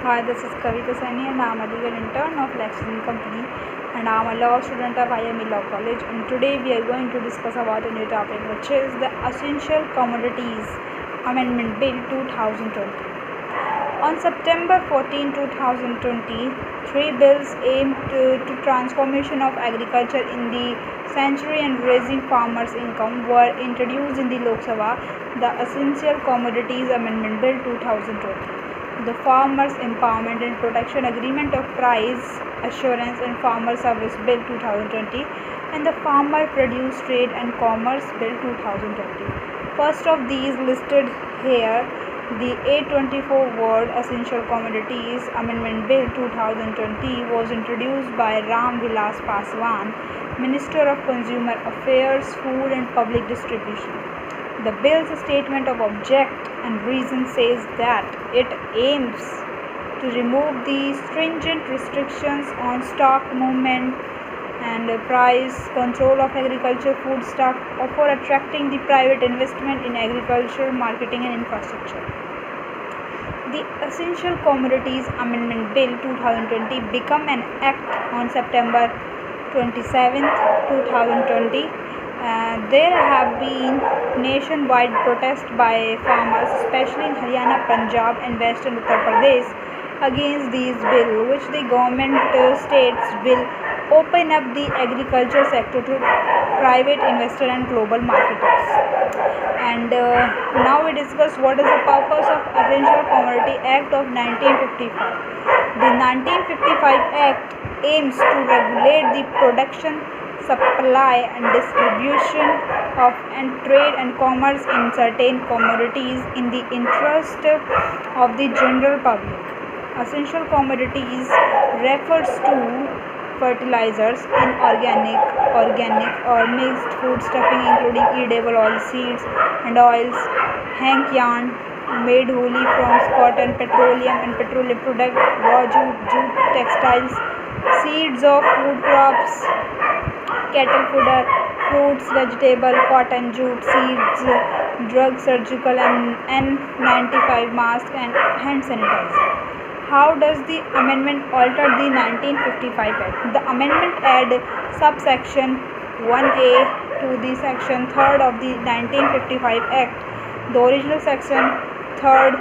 Hi, this is Kavita Saini and I am a legal intern of Lexington Company and I am a law student of IME Law College, and today we are going to discuss about a new topic, which is the Essential Commodities Amendment Bill 2020. On September 14, 2020, three bills aimed to transformation of agriculture in the century and raising farmers' income were introduced in the Lok Sabha. The Essential Commodities Amendment Bill 2020, the Farmers Empowerment and Protection Agreement of Price Assurance and Farmer Service Bill 2020, and the Farmer Produce Trade and Commerce Bill 2020. First of these listed here, the 824 Word Essential Commodities Amendment Bill 2020 was introduced by Ram Vilas Paswan, Minister of Consumer Affairs, Food and Public Distribution. The bill's statement of object and reason says that it aims to remove the stringent restrictions on stock movement and price control of agriculture food stock for attracting the private investment in agriculture, marketing and infrastructure. The Essential Commodities Amendment Bill 2020 became an act on September 27, 2020. There have been nationwide protests by farmers, especially in Haryana, Punjab and Western Uttar Pradesh, against these bills, which the government states will open up the agriculture sector to private investor and global marketers. And now we discuss what is the purpose of Essential Commodity Act of 1955. The 1955 Act aims to regulate the production, supply and distribution of and trade and commerce in certain commodities in the interest of the general public. Essential commodities refers to fertilizers, inorganic, organic or mixed food stuffing including edible oil seeds and oils, hemp yarn made wholly from cotton, petroleum and petroleum products, raw jute, textiles, seeds of food crops, cattle fodder, fruits, vegetable, cotton, jute, seeds, drugs, surgical and N95 mask and hand sanitizer. How does the amendment alter the 1955 Act? The amendment add subsection 1A to the section 3rd of the 1955 Act. The original section 3rd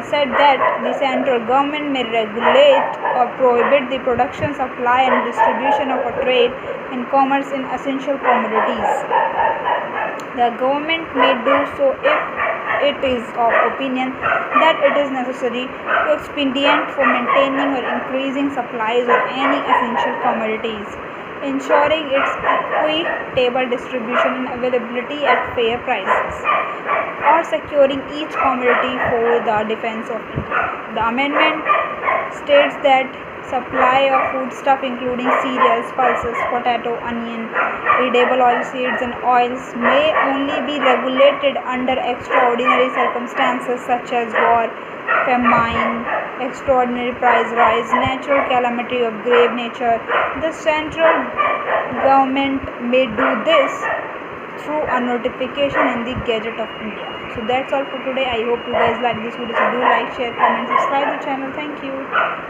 said that the central government may regulate or prohibit the production, supply and distribution of a trade and commerce in essential commodities. The government may do so if it is of opinion that it is necessary to expedient for maintaining or increasing supplies of any essential commodities, ensuring its equitable distribution and availability at fair prices, or securing each commodity for the defense of India. The amendment states that supply of foodstuff including cereals, pulses, potato, onion, edible oil seeds and oils may only be regulated under extraordinary circumstances such as war, famine, extraordinary price rise, natural calamity of grave nature. The central government may do this through a notification in the Gazette of India. So that's all for today. I hope you guys like this video. So do like, share, comment, subscribe the channel. Thank you.